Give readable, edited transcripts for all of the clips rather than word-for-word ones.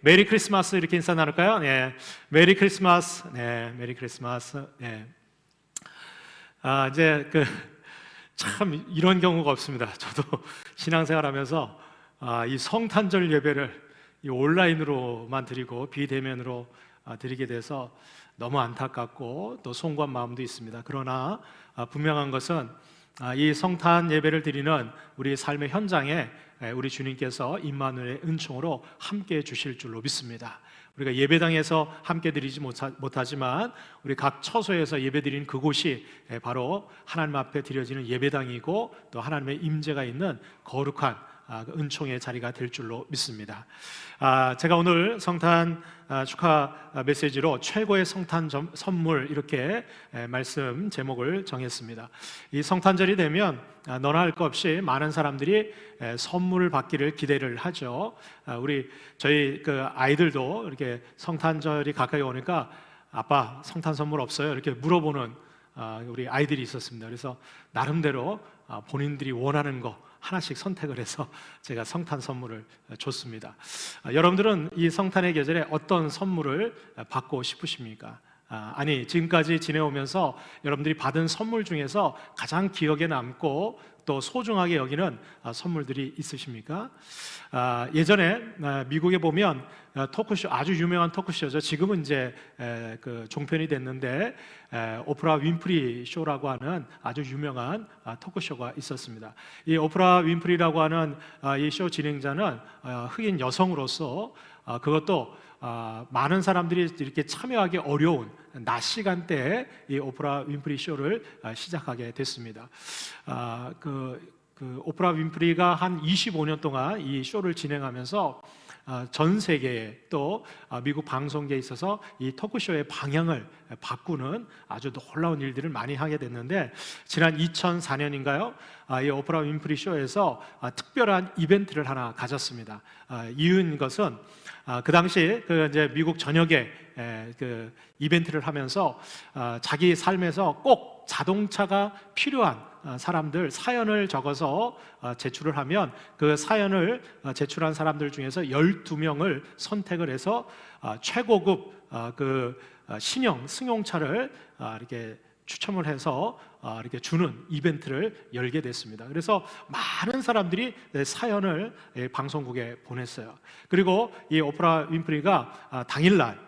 메리 크리스마스 이렇게 인사 나눌까요? 네, 메리 크리스마스. 네, 메리 크리스마스. 네. 이제 참 이런 경우가 없습니다. 저도 신앙생활하면서 이 성탄절 예배를 이 온라인으로만 드리고 비대면으로 드리게 돼서 너무 안타깝고 또 송구한 마음도 있습니다. 그러나 분명한 것은 이 성탄 예배를 드리는 우리 삶의 현장에 우리 주님께서 임마누엘의 은총으로 함께해 주실 줄로 믿습니다. 우리가 예배당에서 함께 드리지 못하지만 우리 각 처소에서 예배드리는 그곳이 바로 하나님 앞에 드려지는 예배당이고 또 하나님의 임재가 있는 거룩한 은총의 자리가 될 줄로 믿습니다. 제가 오늘 성탄 축하 메시지로 최고의 성탄 선물 이렇게 말씀 제목을 정했습니다. 이 성탄절이 되면 너나 할 것 없이 많은 사람들이 선물을 받기를 기대를 하죠. 저희 아이들도 이렇게 성탄절이 가까이 오니까 아빠 성탄 선물 없어요? 이렇게 물어보는 우리 아이들이 있었습니다. 그래서 나름대로 본인들이 원하는 거 하나씩 선택을 해서 제가 성탄 선물을 줬습니다. 여러분들은 이 성탄의 계절에 어떤 선물을 받고 싶으십니까? 지금까지 지내오면서 여러분들이 받은 선물 중에서 가장 기억에 남고 또 소중하게 여기는 선물들이 있으십니까? 예전에 미국에 보면 토크쇼, 아주 유명한 토크쇼죠. 지금은 이제 종편이 됐는데 오프라 윈프리 쇼라고 하는 아주 유명한 토크쇼가 있었습니다. 이 오프라 윈프리라고 하는 이 쇼 진행자는 흑인 여성으로서 그것도 많은 사람들이 이렇게 참여하기 어려운 낮 시간대에 이 오프라 윈프리 쇼를 시작하게 됐습니다. 오프라 윈프리가 한 25년 동안 이 쇼를 진행하면서 전 세계에 또 미국 방송계에 있어서 이 토크쇼의 방향을 바꾸는 아주 놀라운 일들을 많이 하게 됐는데 지난 2004년인가요? 이 오프라 윈프리 쇼에서 특별한 이벤트를 하나 가졌습니다. 이유인 것은 그 당시 이제 미국 전역에 이벤트를 하면서 자기 삶에서 꼭 자동차가 필요한 사람들 사연을 적어서 제출을 하면 그 사연을 제출한 사람들 중에서 12명을 선택을 해서 최고급 신형 승용차를 이렇게 추첨을 해서 이렇게 주는 이벤트를 열게 됐습니다. 그래서 많은 사람들이 사연을 방송국에 보냈어요. 그리고 이 오프라 윈프리가 당일날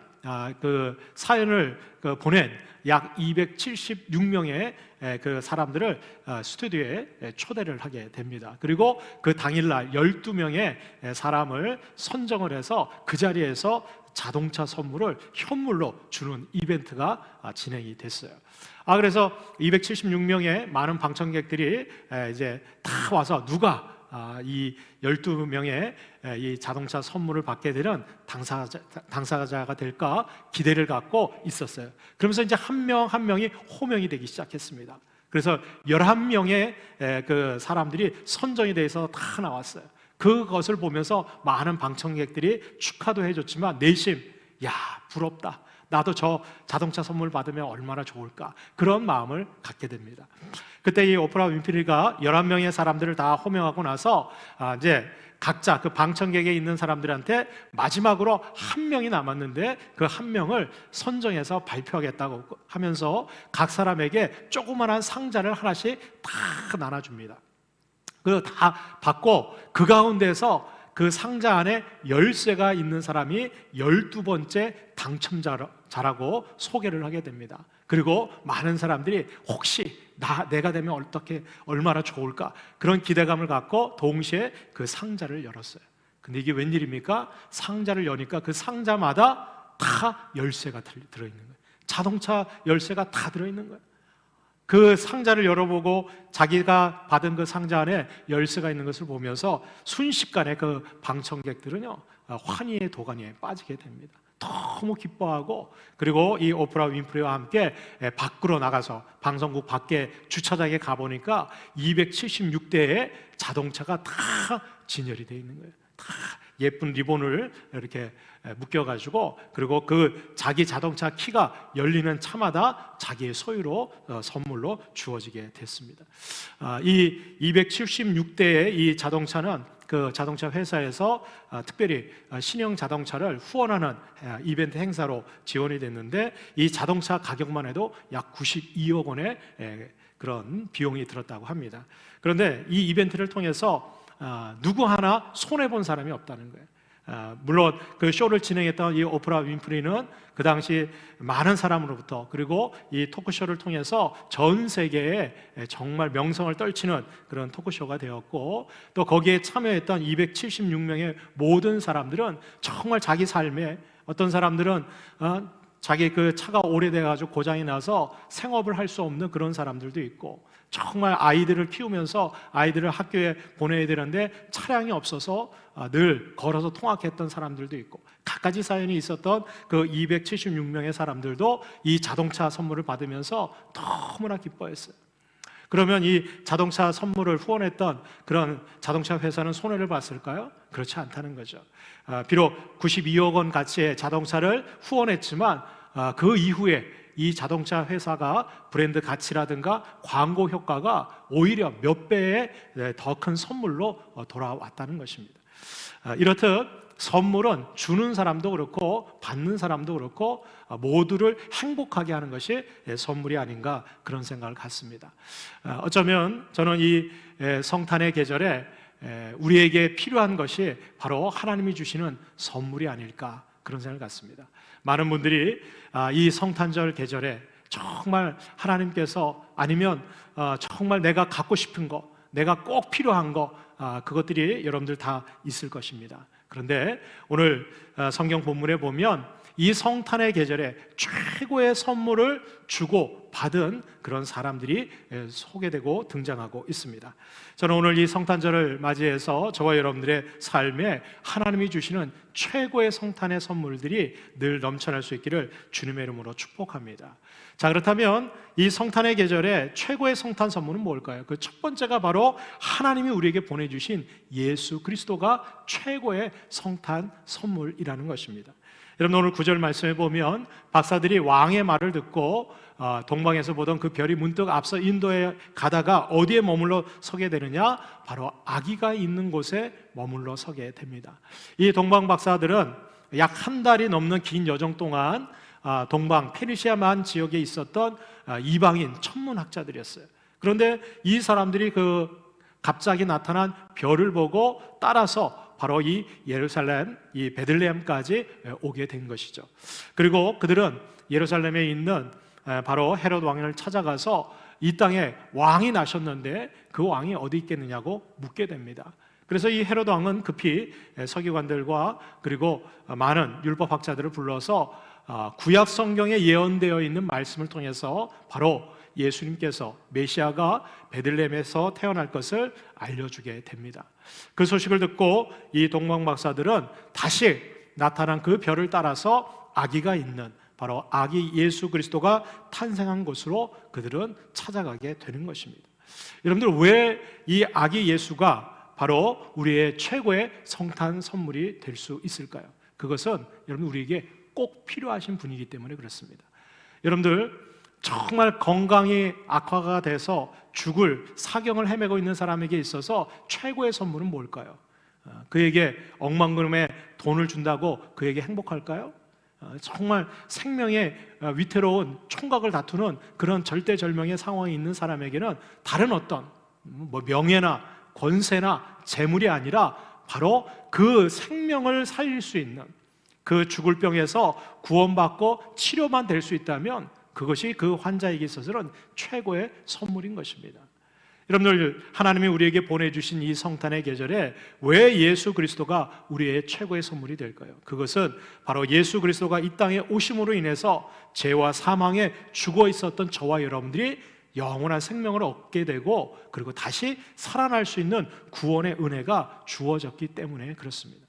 그 사연을 보낸 약 276명의 그 사람들을 스튜디오에 초대를 하게 됩니다. 그리고 그 당일날 12명의 사람을 선정을 해서 그 자리에서 자동차 선물을 현물로 주는 이벤트가 진행이 됐어요. 그래서 276명의 많은 방청객들이 이제 다 와서 누가 이 12명의 이 자동차 선물을 받게 되는 당사자가 될까 기대를 갖고 있었어요. 그러면서 이제 한 명 한 명이 호명이 되기 시작했습니다. 그래서 11명의 그 사람들이 선정이 돼서 다 나왔어요. 그것을 보면서 많은 방청객들이 축하도 해줬지만 내심 부럽다. 나도 저 자동차 선물 받으면 얼마나 좋을까 그런 마음을 갖게 됩니다. 그때 이 오프라 윈프리가 11명의 사람들을 다 호명하고 나서 이제 각자 그 방청객에 있는 사람들한테 마지막으로 한 명이 남았는데 그 한 명을 선정해서 발표하겠다고 하면서 각 사람에게 조그만한 상자를 하나씩 다 나눠줍니다. 그걸 다 받고 그 가운데서 그 상자 안에 열쇠가 있는 사람이 12번째 당첨자라고 소개를 하게 됩니다. 그리고 많은 사람들이 혹시 내가 되면 어떻게 얼마나 좋을까 그런 기대감을 갖고 동시에 그 상자를 열었어요. 근데 이게 웬일입니까? 상자를 여니까 그 상자마다 다 열쇠가 들어있는 거예요. 자동차 열쇠가 다 들어있는 거예요. 그 상자를 열어보고 자기가 받은 그 상자 안에 열쇠가 있는 것을 보면서 순식간에 그 방청객들은요 환희의 도가니에 빠지게 됩니다. 너무 기뻐하고 그리고 이 오프라 윈프리와 함께 밖으로 나가서 방송국 밖에 주차장에 가보니까 276대의 자동차가 다 진열이 되어 있는 거예요. 다 예쁜 리본을 이렇게 묶여가지고, 그리고 그 자기 자동차 키가 열리는 차마다 자기의 소유로 선물로 주어지게 됐습니다. 이 276대의 이 자동차는 그 자동차 회사에서 특별히 신형 자동차를 후원하는 이벤트 행사로 지원이 됐는데, 이 자동차 가격만 해도 약 92억 원의 그런 비용이 들었다고 합니다. 그런데 이 이벤트를 통해서 누구 하나 손해본 사람이 없다는 거예요. 물론 그 쇼를 진행했던 이 오프라 윈프리는 그 당시 많은 사람으로부터, 그리고 이 토크쇼를 통해서 전 세계에 정말 명성을 떨치는 그런 토크쇼가 되었고, 또 거기에 참여했던 276명의 모든 사람들은 정말 자기 삶에, 어떤 사람들은 자기 그 차가 오래돼가지고 고장이 나서 생업을 할 수 없는 그런 사람들도 있고, 정말 아이들을 키우면서 아이들을 학교에 보내야 되는데 차량이 없어서 늘 걸어서 통학했던 사람들도 있고, 갖가지 사연이 있었던 그 276명의 사람들도 이 자동차 선물을 받으면서 너무나 기뻐했어요. 그러면 이 자동차 선물을 후원했던 그런 자동차 회사는 손해를 봤을까요? 그렇지 않다는 거죠. 비록 92억 원 가치의 자동차를 후원했지만 그 이후에 이 자동차 회사가 브랜드 가치라든가 광고 효과가 오히려 몇 배의 더 큰 선물로 돌아왔다는 것입니다. 이렇듯 선물은 주는 사람도 그렇고 받는 사람도 그렇고 모두를 행복하게 하는 것이 선물이 아닌가, 그런 생각을 갖습니다. 어쩌면 저는 이 성탄의 계절에 우리에게 필요한 것이 바로 하나님이 주시는 선물이 아닐까, 그런 생각을 갖습니다. 많은 분들이 이 성탄절 계절에 정말 하나님께서, 아니면 정말 내가 갖고 싶은 거, 내가 꼭 필요한 거, 그것들이 여러분들 다 있을 것입니다. 그런데 오늘 성경 본문에 보면 이 성탄의 계절에 최고의 선물을 주고 받은 그런 사람들이 소개되고 등장하고 있습니다. 저는 오늘 이 성탄절을 맞이해서 저와 여러분들의 삶에 하나님이 주시는 최고의 성탄의 선물들이 늘 넘쳐날 수 있기를 주님의 이름으로 축복합니다. 자, 그렇다면 이 성탄의 계절에 최고의 성탄 선물은 뭘까요? 그 첫 번째가 바로 하나님이 우리에게 보내주신 예수 그리스도가 최고의 성탄 선물이라는 것입니다. 여러분, 오늘 9절 말씀에 보면 박사들이 왕의 말을 듣고 동방에서 보던 그 별이 문득 앞서 인도에 가다가 어디에 머물러 서게 되느냐? 바로 아기가 있는 곳에 머물러 서게 됩니다. 이 동방 박사들은 약 한 달이 넘는 긴 여정 동안 동방 페르시아만 지역에 있었던 이방인 천문학자들이었어요. 그런데 이 사람들이 그 갑자기 나타난 별을 보고 따라서 바로 이 예루살렘, 이 베들레헴까지 오게 된 것이죠. 그리고 그들은 예루살렘에 있는 바로 헤롯 왕을 찾아가서 이 땅에 왕이 나셨는데 그 왕이 어디 있겠느냐고 묻게 됩니다. 그래서 이 헤롯 왕은 급히 서기관들과 그리고 많은 율법학자들을 불러서 구약 성경에 예언되어 있는 말씀을 통해서 바로 예수님께서, 메시아가 베들레헴에서 태어날 것을 알려주게 됩니다. 그 소식을 듣고 이 동방 박사들은 다시 나타난 그 별을 따라서 아기가 있는, 바로 아기 예수 그리스도가 탄생한 곳으로 그들은 찾아가게 되는 것입니다. 여러분들, 왜 이 아기 예수가 바로 우리의 최고의 성탄 선물이 될 수 있을까요? 그것은 여러분, 우리에게 꼭 필요하신 분이기 때문에 그렇습니다. 여러분들, 정말 건강이 악화가 돼서 죽을 사경을 헤매고 있는 사람에게 있어서 최고의 선물은 뭘까요? 그에게 억만금의 돈을 준다고 그에게 행복할까요? 정말 생명의 위태로운 총각을 다투는 그런 절대절명의 상황에 있는 사람에게는 다른 어떤 명예나 권세나 재물이 아니라 바로 그 생명을 살릴 수 있는, 그 죽을 병에서 구원받고 치료만 될 수 있다면 그것이 그 환자에게 있어서는 최고의 선물인 것입니다. 여러분들, 하나님이 우리에게 보내주신 이 성탄의 계절에 왜 예수 그리스도가 우리의 최고의 선물이 될까요? 그것은 바로 예수 그리스도가 이 땅에 오심으로 인해서 죄와 사망에 죽어 있었던 저와 여러분들이 영원한 생명을 얻게 되고, 그리고 다시 살아날 수 있는 구원의 은혜가 주어졌기 때문에 그렇습니다.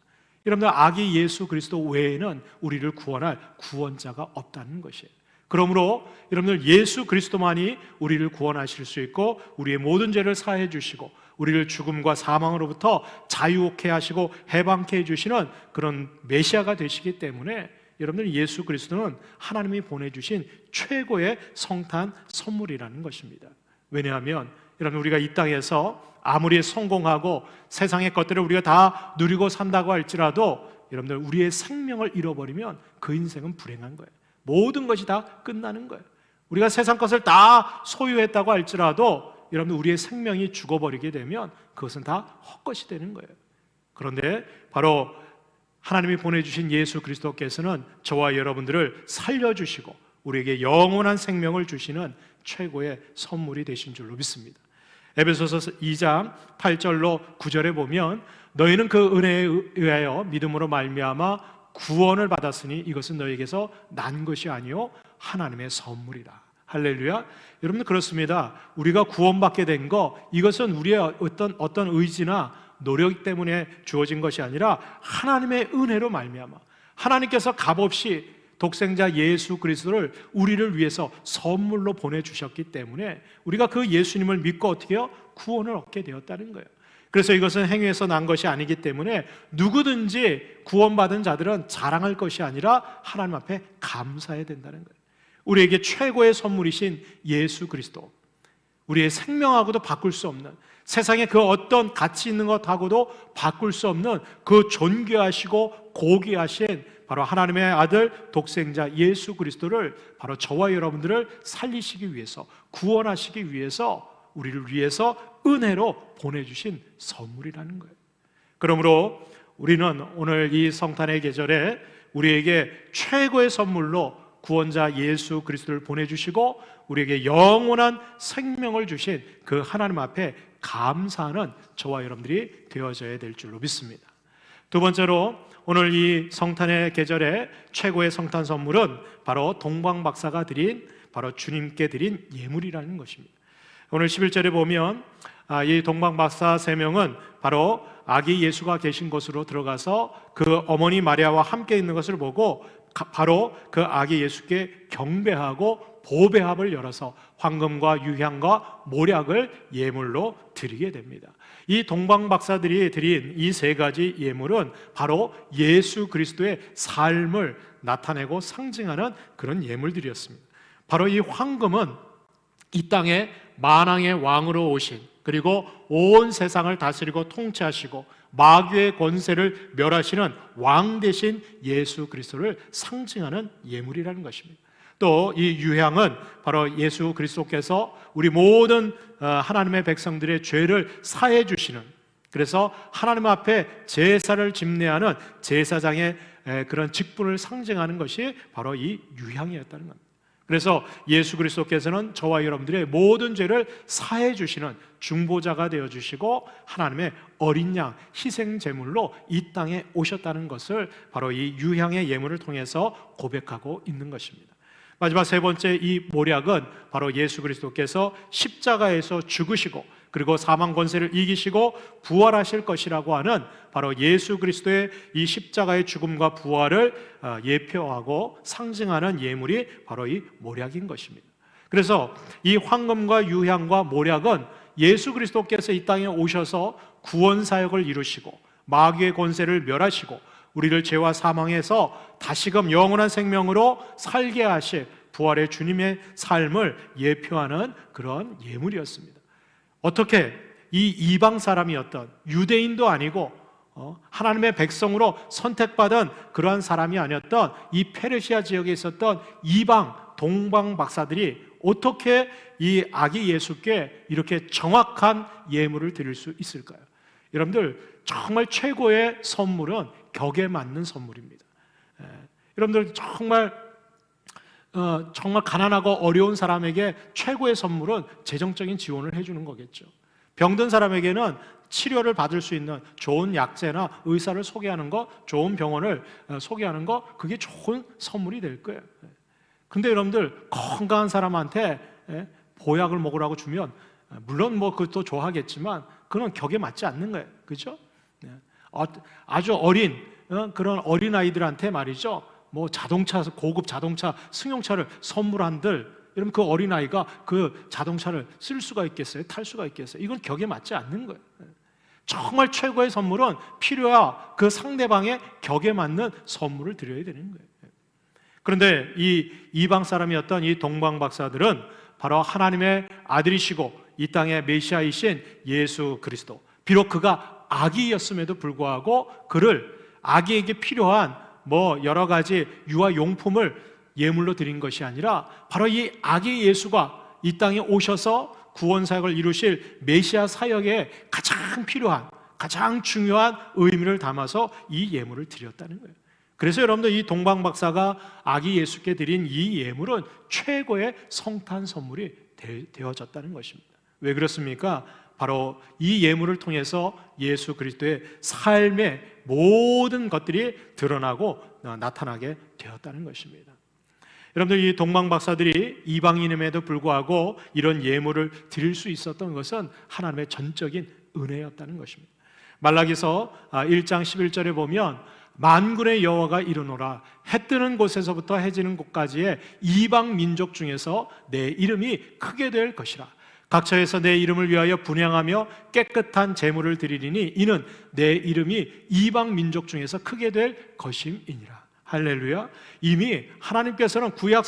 여러분들, 아기 예수 그리스도 외에는 우리를 구원할 구원자가 없다는 것이에요. 그러므로 여러분들, 예수 그리스도만이 우리를 구원하실 수 있고 우리의 모든 죄를 사해 주시고 우리를 죽음과 사망으로부터 자유케 하시고 해방케 해주시는 그런 메시아가 되시기 때문에 여러분들 예수 그리스도는 하나님이 보내주신 최고의 성탄 선물이라는 것입니다. 왜냐하면 여러분 우리가 이 땅에서 아무리 성공하고 세상의 것들을 우리가 다 누리고 산다고 할지라도 여러분들 우리의 생명을 잃어버리면 그 인생은 불행한 거예요. 모든 것이 다 끝나는 거예요. 우리가 세상 것을 다 소유했다고 할지라도 여러분들 우리의 생명이 죽어버리게 되면 그것은 다 헛것이 되는 거예요. 그런데 바로 하나님이 보내주신 예수 그리스도께서는 저와 여러분들을 살려주시고 우리에게 영원한 생명을 주시는 최고의 선물이 되신 줄로 믿습니다. 에베소서 2장 8절로 9절에 보면 너희는 그 은혜에 의하여 믿음으로 말미암아 구원을 받았으니 이것은 너희에게서 난 것이 아니요 하나님의 선물이라. 할렐루야. 여러분들 그렇습니다. 우리가 구원받게 된 거 이것은 우리의 어떤 의지나 노력 때문에 주어진 것이 아니라 하나님의 은혜로 말미암아 하나님께서 값없이 독생자 예수 그리스도를 우리를 위해서 선물로 보내주셨기 때문에 우리가 그 예수님을 믿고 어떻게 해요? 구원을 얻게 되었다는 거예요. 그래서 이것은 행위에서 난 것이 아니기 때문에 누구든지 구원받은 자들은 자랑할 것이 아니라 하나님 앞에 감사해야 된다는 거예요. 우리에게 최고의 선물이신 예수 그리스도, 우리의 생명하고도 바꿀 수 없는, 세상에 그 어떤 가치 있는 것하고도 바꿀 수 없는 그 존귀하시고 고귀하신 바로 하나님의 아들 독생자 예수 그리스도를 바로 저와 여러분들을 살리시기 위해서, 구원하시기 위해서, 우리를 위해서 은혜로 보내주신 선물이라는 거예요. 그러므로 우리는 오늘 이 성탄의 계절에 우리에게 최고의 선물로 구원자 예수 그리스도를 보내주시고 우리에게 영원한 생명을 주신 그 하나님 앞에 감사하는 저와 여러분들이 되어져야 될 줄로 믿습니다. 두 번째로 오늘 이 성탄의 계절에 최고의 성탄 선물은 바로 동방박사가 드린, 바로 주님께 드린 예물이라는 것입니다. 오늘 11절에 보면 이 동방박사 3명은 바로 아기 예수가 계신 곳으로 들어가서 그 어머니 마리아와 함께 있는 것을 보고 바로 그 아기 예수께 경배하고 보배합을 열어서 황금과 유향과 모략을 예물로 드리게 됩니다. 이 동방박사들이 드린 이 3가지 예물은 바로 예수 그리스도의 삶을 나타내고 상징하는 그런 예물들이었습니다. 바로 이 황금은 이 땅에 만왕의 왕으로 오신, 그리고 온 세상을 다스리고 통치하시고 마귀의 권세를 멸하시는 왕 대신 예수 그리스도를 상징하는 예물이라는 것입니다. 또 이 유향은 바로 예수 그리스도께서 우리 모든 하나님의 백성들의 죄를 사해 주시는, 그래서 하나님 앞에 제사를 집례하는 제사장의 그런 직분을 상징하는 것이 바로 이 유향이었다는 겁니다. 그래서 예수 그리스도께서는 저와 여러분들의 모든 죄를 사해 주시는 중보자가 되어 주시고 하나님의 어린 양 희생 제물로 이 땅에 오셨다는 것을 바로 이 유향의 예물을 통해서 고백하고 있는 것입니다. 마지막 3번째 이 모략은 바로 예수 그리스도께서 십자가에서 죽으시고 그리고 사망 권세를 이기시고 부활하실 것이라고 하는 바로 예수 그리스도의 이 십자가의 죽음과 부활을 예표하고 상징하는 예물이 바로 이 모략인 것입니다. 그래서 이 황금과 유향과 모략은 예수 그리스도께서 이 땅에 오셔서 구원 사역을 이루시고 마귀의 권세를 멸하시고 우리를 죄와 사망에서 다시금 영원한 생명으로 살게 하실 부활의 주님의 삶을 예표하는 그런 예물이었습니다. 어떻게 이 이방 사람이었던, 유대인도 아니고 하나님의 백성으로 선택받은 그러한 사람이 아니었던 이 페르시아 지역에 있었던 이방 동방 박사들이 어떻게 이 아기 예수께 이렇게 정확한 예물을 드릴 수 있을까요? 여러분들 정말 최고의 선물은 격에 맞는 선물입니다. 여러분들 정말 가난하고 어려운 사람에게 최고의 선물은 재정적인 지원을 해주는 거겠죠. 병든 사람에게는 치료를 받을 수 있는 좋은 약재나 의사를 소개하는 거, 좋은 병원을 소개하는 거, 그게 좋은 선물이 될 거예요. 근데 여러분들 건강한 사람한테 보약을 먹으라고 주면 물론 뭐 그것도 좋아하겠지만 그건 격에 맞지 않는 거예요. 그렇죠? 아주 어린 그런 어린 아이들한테 말이죠. 뭐 자동차, 고급 자동차, 승용차를 선물한들 여러분, 그 어린아이가 그 자동차를 쓸 수가 있겠어요? 탈 수가 있겠어요? 이건 격에 맞지 않는 거예요. 정말 최고의 선물은 필요야 그 상대방의 격에 맞는 선물을 드려야 되는 거예요. 그런데 이 이방 사람이었던 이 동방 박사들은 바로 하나님의 아들이시고 이 땅의 메시아이신 예수 그리스도, 비록 그가 아기였음에도 불구하고 그를 아기에게 필요한 여러 가지 유아 용품을 예물로 드린 것이 아니라 바로 이 아기 예수가 이 땅에 오셔서 구원 사역을 이루실 메시아 사역에 가장 필요한, 가장 중요한 의미를 담아서 이 예물을 드렸다는 거예요. 그래서 여러분들, 이 동방 박사가 아기 예수께 드린 이 예물은 최고의 성탄 선물이 되어졌다는 것입니다. 왜 그렇습니까? 바로 이 예물을 통해서 예수 그리스도의 삶의 모든 것들이 드러나고 나타나게 되었다는 것입니다. 여러분들, 이 동방 박사들이 이방인임에도 불구하고 이런 예물을 드릴 수 있었던 것은 하나님의 전적인 은혜였다는 것입니다. 말라기서 1장 11절에 보면 만군의 여호와가 이르노라, 해 뜨는 곳에서부터 해 지는 곳까지의 이방 민족 중에서 내 이름이 크게 될 것이라. 각처에서 내 이름을 위하여 분향하며 깨끗한 제물을 드리리니 이는 내 이름이 이방 민족 중에서 크게 될 것임이니라. 할렐루야. 이미 하나님께서는 구약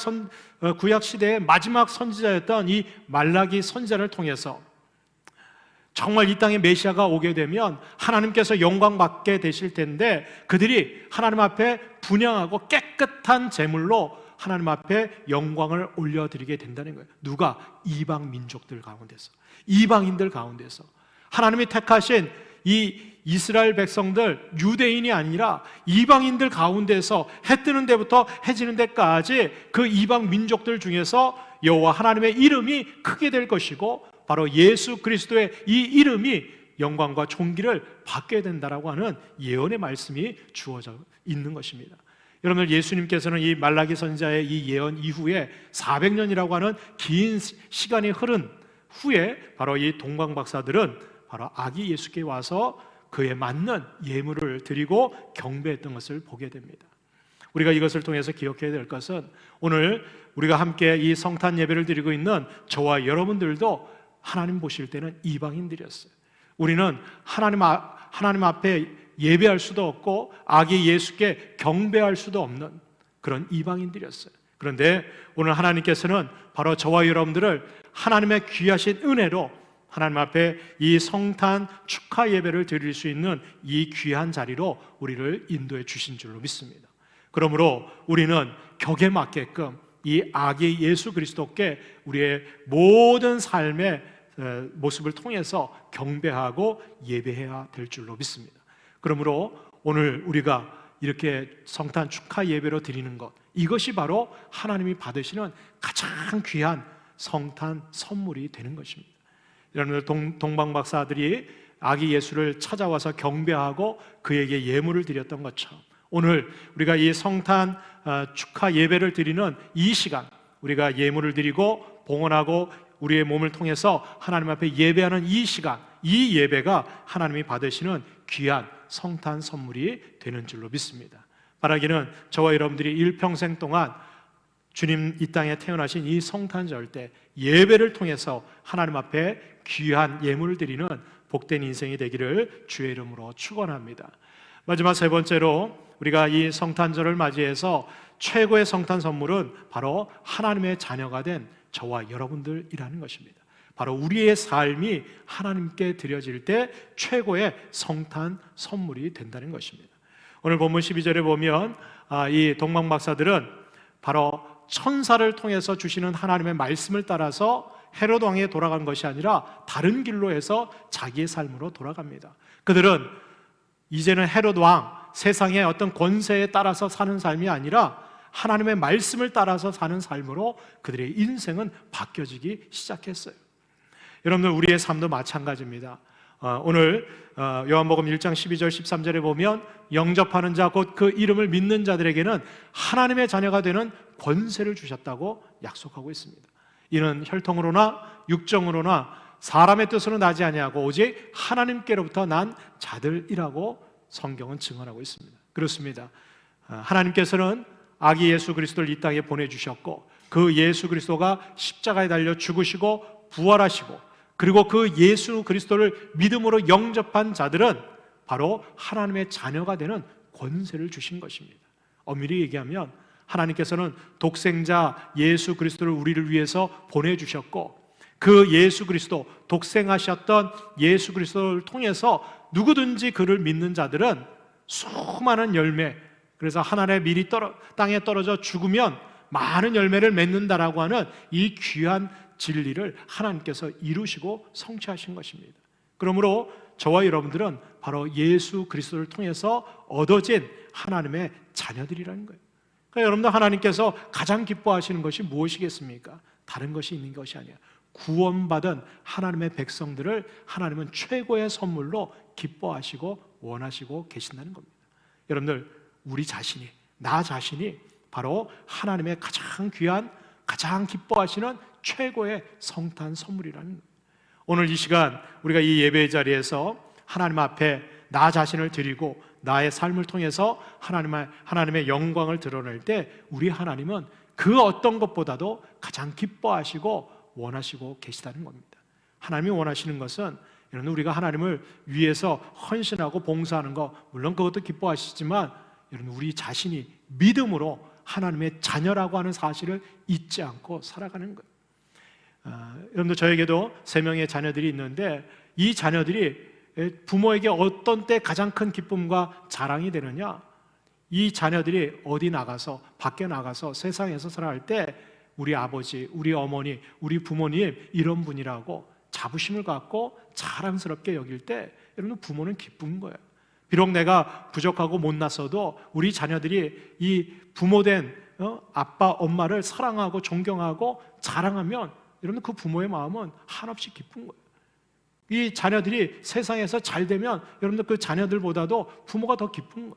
시대의 마지막 선지자였던 이 말라기 선지자를 통해서 정말 이 땅에 메시아가 오게 되면 하나님께서 영광 받게 되실 텐데, 그들이 하나님 앞에 분향하고 깨끗한 제물로 하나님 앞에 영광을 올려드리게 된다는 거예요. 누가? 이방 민족들 가운데서, 이방인들 가운데서 하나님이 택하신 이 이스라엘 백성들, 유대인이 아니라 이방인들 가운데서 해 뜨는 데부터 해 지는 데까지 그 이방 민족들 중에서 여호와 하나님의 이름이 크게 될 것이고, 바로 예수 그리스도의 이 이름이 영광과 존귀를 받게 된다라고 하는 예언의 말씀이 주어져 있는 것입니다. 여러분들, 예수님께서는 이 말라기 선지자의 이 예언 이후에 400년이라고 하는 긴 시간이 흐른 후에 바로 이 동방 박사들은 바로 아기 예수께 와서 그에 맞는 예물을 드리고 경배했던 것을 보게 됩니다. 우리가 이것을 통해서 기억해야 될 것은, 오늘 우리가 함께 이 성탄 예배를 드리고 있는 저와 여러분들도 하나님 보실 때는 이방인들이었어요. 우리는 하나님 앞에 예배할 수도 없고 아기 예수께 경배할 수도 없는 그런 이방인들이었어요. 그런데 오늘 하나님께서는 바로 저와 여러분들을 하나님의 귀하신 은혜로 하나님 앞에 이 성탄 축하 예배를 드릴 수 있는 이 귀한 자리로 우리를 인도해 주신 줄로 믿습니다. 그러므로 우리는 격에 맞게끔 이 아기 예수 그리스도께 우리의 모든 삶의 모습을 통해서 경배하고 예배해야 될 줄로 믿습니다. 그러므로 오늘 우리가 이렇게 성탄 축하 예배로 드리는 것, 이것이 바로 하나님이 받으시는 가장 귀한 성탄 선물이 되는 것입니다. 여러분들, 동방 박사들이 아기 예수를 찾아와서 경배하고 그에게 예물을 드렸던 것처럼, 오늘 우리가 이 성탄 축하 예배를 드리는 이 시간, 우리가 예물을 드리고 봉헌하고 우리의 몸을 통해서 하나님 앞에 예배하는 이 시간, 이 예배가 하나님이 받으시는 귀한 성탄 선물이 되는 줄로 믿습니다. 바라기는 저와 여러분들이 일평생 동안 주님 이 땅에 태어나신 이 성탄절 때 예배를 통해서 하나님 앞에 귀한 예물을 드리는 복된 인생이 되기를 주의 이름으로 축원합니다. 마지막 세 번째로, 우리가 이 성탄절을 맞이해서 최고의 성탄 선물은 바로 하나님의 자녀가 된 저와 여러분들이라는 것입니다. 바로 우리의 삶이 하나님께 드려질 때 최고의 성탄 선물이 된다는 것입니다. 오늘 본문 12절에 보면 이 동방 박사들은 바로 천사를 통해서 주시는 하나님의 말씀을 따라서 헤롯 왕에 돌아간 것이 아니라 다른 길로 해서 자기의 삶으로 돌아갑니다. 그들은 이제는 헤롯 왕, 세상의 어떤 권세에 따라서 사는 삶이 아니라 하나님의 말씀을 따라서 사는 삶으로 그들의 인생은 바뀌어지기 시작했어요. 여러분들, 우리의 삶도 마찬가지입니다. 오늘 요한복음 1장 12절 13절에 보면 영접하는 자, 곧 그 이름을 믿는 자들에게는 하나님의 자녀가 되는 권세를 주셨다고 약속하고 있습니다. 이는 혈통으로나 육정으로나 사람의 뜻으로 나지 아니하고 오직 하나님께로부터 난 자들이라고 성경은 증언하고 있습니다. 그렇습니다. 하나님께서는 아기 예수 그리스도를 이 땅에 보내주셨고, 그 예수 그리스도가 십자가에 달려 죽으시고 부활하시고, 그리고 그 예수 그리스도를 믿음으로 영접한 자들은 바로 하나님의 자녀가 되는 권세를 주신 것입니다. 엄밀히 얘기하면 하나님께서는 독생자 예수 그리스도를 우리를 위해서 보내주셨고, 그 예수 그리스도, 독생하셨던 예수 그리스도를 통해서 누구든지 그를 믿는 자들은 수많은 열매, 그래서 하나님의 밀이 땅에 떨어져 죽으면 많은 열매를 맺는다라고 하는 이 귀한 진리를 하나님께서 이루시고 성취하신 것입니다. 그러므로 저와 여러분들은 바로 예수 그리스도를 통해서 얻어진 하나님의 자녀들이라는 거예요. 그러니까 여러분들, 하나님께서 가장 기뻐하시는 것이 무엇이겠습니까? 다른 것이 있는 것이 아니에요. 구원받은 하나님의 백성들을 하나님은 최고의 선물로 기뻐하시고 원하시고 계신다는 겁니다. 여러분들, 우리 자신이, 나 자신이 바로 하나님의 가장 귀한, 가장 기뻐하시는 최고의 성탄 선물이라는 거예요. 오늘 이 시간 우리가 이 예배 자리에서 하나님 앞에 나 자신을 드리고 나의 삶을 통해서 하나님의 영광을 드러낼 때, 우리 하나님은 그 어떤 것보다도 가장 기뻐하시고 원하시고 계시다는 겁니다. 하나님이 원하시는 것은, 여러분, 우리가 하나님을 위해서 헌신하고 봉사하는 것, 물론 그것도 기뻐하시지만, 여러분, 우리 자신이 믿음으로 하나님의 자녀라고 하는 사실을 잊지 않고 살아가는 거예요. 여러분들, 저에게도 3명의 자녀들이 있는데, 이 자녀들이 부모에게 어떤 때 가장 큰 기쁨과 자랑이 되느냐? 이 자녀들이 어디 나가서, 밖에 나가서 세상에서 살아갈 때 우리 아버지, 우리 어머니, 우리 부모님 이런 분이라고 자부심을 갖고 자랑스럽게 여길 때, 여러분, 부모는 기쁜 거예요. 비록 내가 부족하고 못났어도 우리 자녀들이 이 부모된 아빠, 엄마를 사랑하고 존경하고 자랑하면, 여러분, 그 부모의 마음은 한없이 기쁜 거예요. 이 자녀들이 세상에서 잘 되면, 여러분들, 그 자녀들보다도 부모가 더 기쁜 거예요.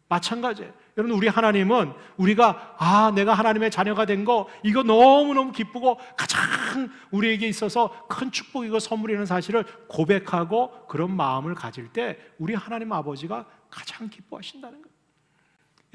마찬가지예요. 여러분, 우리 하나님은 우리가 내가 하나님의 자녀가 된 거, 이거 너무너무 기쁘고 가장 우리에게 있어서 큰 축복이고 선물이라는 사실을 고백하고 그런 마음을 가질 때, 우리 하나님 아버지가 가장 기뻐하신다는 거예요.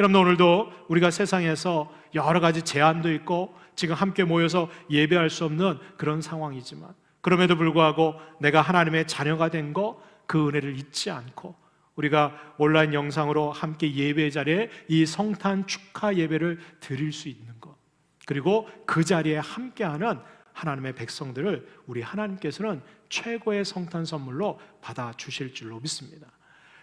여러분, 오늘도 우리가 세상에서 여러 가지 제한도 있고 지금 함께 모여서 예배할 수 없는 그런 상황이지만, 그럼에도 불구하고 내가 하나님의 자녀가 된 거, 그 은혜를 잊지 않고 우리가 온라인 영상으로 함께 예배 자리에 이 성탄 축하 예배를 드릴 수 있는 것, 그리고 그 자리에 함께하는 하나님의 백성들을 우리 하나님께서는 최고의 성탄 선물로 받아주실 줄로 믿습니다.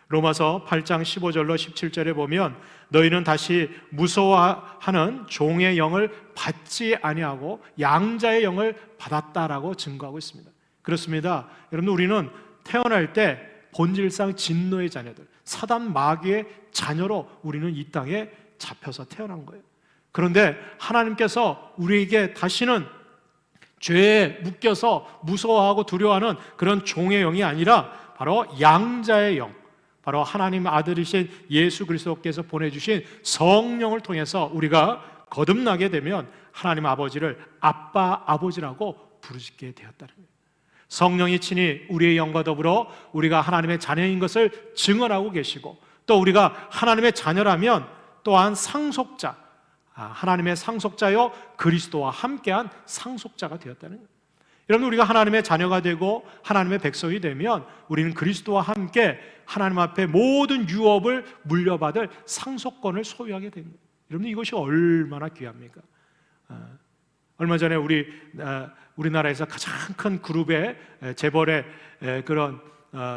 로마서 8장 15절로 17절에 보면, 너희는 다시 무서워하는 종의 영을 받지 아니하고 양자의 영을 받았다라고 증거하고 있습니다. 그렇습니다. 여러분, 우리는 태어날 때 본질상 진노의 자녀들, 사단 마귀의 자녀로 우리는 이 땅에 잡혀서 태어난 거예요. 그런데 하나님께서 우리에게 다시는 죄에 묶여서 무서워하고 두려워하는 그런 종의 영이 아니라 바로 양자의 영, 바로 하나님 아들이신 예수 그리스도께서 보내주신 성령을 통해서 우리가 거듭나게 되면 하나님 아버지를 아빠, 아버지라고 부르짖게 되었다는 거예요. 성령이 친히 우리의 영과 더불어 우리가 하나님의 자녀인 것을 증언하고 계시고, 또 우리가 하나님의 자녀라면 또한 상속자, 하나님의 상속자요 그리스도와 함께한 상속자가 되었다는 거예요. 여러분, 우리가 하나님의 자녀가 되고 하나님의 백성이 되면 우리는 그리스도와 함께 하나님 앞에 모든 유업을 물려받을 상속권을 소유하게 됩니다. 여러분, 이것이 얼마나 귀합니까? 얼마 전에 우리나라에서 가장 큰 그룹의 재벌의 그런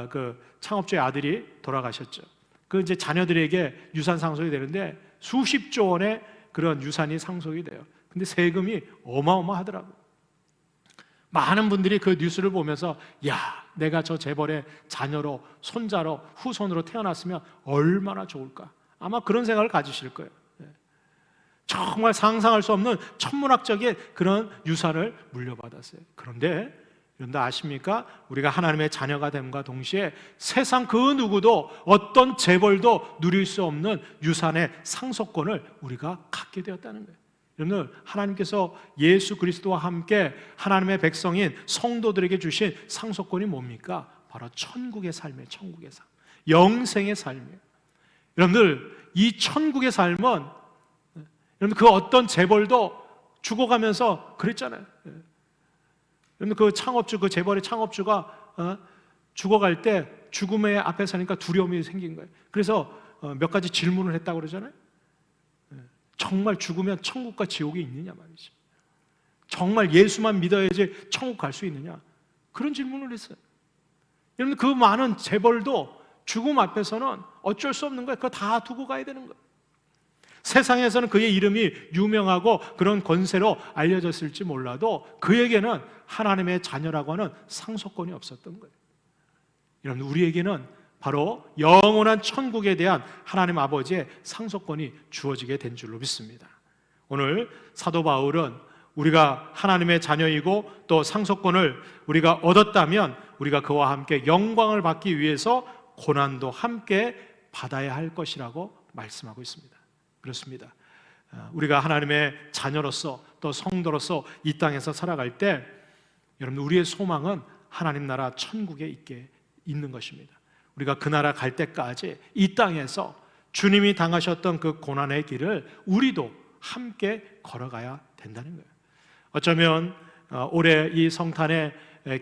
그 창업주의 아들이 돌아가셨죠. 그 이제 자녀들에게 유산 상속이 되는데 수십조 원의 그런 유산이 상속이 돼요. 근데 세금이 어마어마하더라고요. 많은 분들이 그 뉴스를 보면서, 내가 저 재벌의 자녀로, 손자로, 후손으로 태어났으면 얼마나 좋을까, 아마 그런 생각을 가지실 거예요. 정말 상상할 수 없는 천문학적인 그런 유산을 물려받았어요. 그런데 여러분들 아십니까? 우리가 하나님의 자녀가 됨과 동시에 세상 그 누구도, 어떤 재벌도 누릴 수 없는 유산의 상속권을 우리가 갖게 되었다는 거예요. 여러분, 하나님께서 예수 그리스도와 함께 하나님의 백성인 성도들에게 주신 상속권이 뭡니까? 바로 천국의 삶이에요. 천국의 삶, 영생의 삶이에요. 여러분들, 이 천국의 삶은 여러분 그 어떤 재벌도 죽어가면서 그랬잖아요. 여러분 그 창업주, 그 재벌의 창업주가 죽어갈 때 죽음의 앞에 서니까 두려움이 생긴 거예요. 그래서 몇 가지 질문을 했다고 그러잖아요. 정말 죽으면 천국과 지옥이 있느냐 말이죠. 정말 예수만 믿어야지 천국 갈 수 있느냐? 그런 질문을 했어요. 여러분 그 많은 재벌도 죽음 앞에서는 어쩔 수 없는 거예요. 그거 다 두고 가야 되는 거예요. 세상에서는 그의 이름이 유명하고 그런 권세로 알려졌을지 몰라도 그에게는 하나님의 자녀라고 하는 상속권이 없었던 거예요. 여러분 우리에게는 바로 영원한 천국에 대한 하나님 아버지의 상속권이 주어지게 된 줄로 믿습니다. 오늘 사도 바울은 우리가 하나님의 자녀이고 또 상속권을 우리가 얻었다면 우리가 그와 함께 영광을 받기 위해서 고난도 함께 받아야 할 것이라고 말씀하고 있습니다. 그렇습니다. 우리가 하나님의 자녀로서 또 성도로서 이 땅에서 살아갈 때 여러분 우리의 소망은 하나님 나라 천국에 있는 것입니다. 우리가 그 나라 갈 때까지 이 땅에서 주님이 당하셨던 그 고난의 길을 우리도 함께 걸어가야 된다는 거예요. 어쩌면 올해 이 성탄의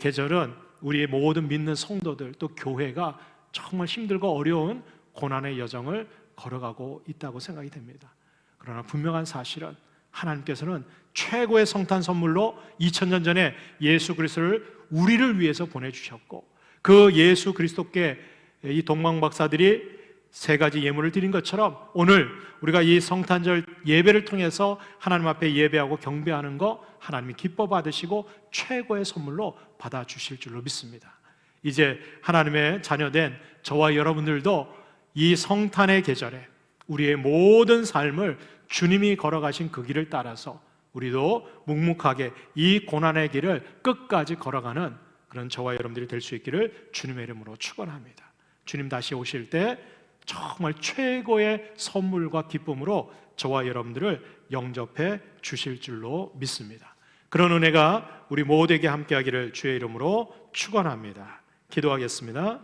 계절은 우리의 모든 믿는 성도들 또 교회가 정말 힘들고 어려운 고난의 여정을 걸어가고 있다고 생각이 됩니다. 그러나 분명한 사실은 하나님께서는 최고의 성탄 선물로 2000년 전에 예수 그리스도를 우리를 위해서 보내주셨고 그 예수 그리스도께 이 동방박사들이 세 가지 예물을 드린 것처럼 오늘 우리가 이 성탄절 예배를 통해서 하나님 앞에 예배하고 경배하는 거 하나님이 기뻐 받으시고 최고의 선물로 받아주실 줄로 믿습니다. 이제 하나님의 자녀된 저와 여러분들도 이 성탄의 계절에 우리의 모든 삶을 주님이 걸어가신 그 길을 따라서 우리도 묵묵하게 이 고난의 길을 끝까지 걸어가는 그런 저와 여러분들이 될 수 있기를 주님의 이름으로 축원합니다. 주님 다시 오실 때 정말 최고의 선물과 기쁨으로 저와 여러분들을 영접해 주실 줄로 믿습니다. 그런 은혜가 우리 모두에게 함께하기를 주의 이름으로 축원합니다. 기도하겠습니다.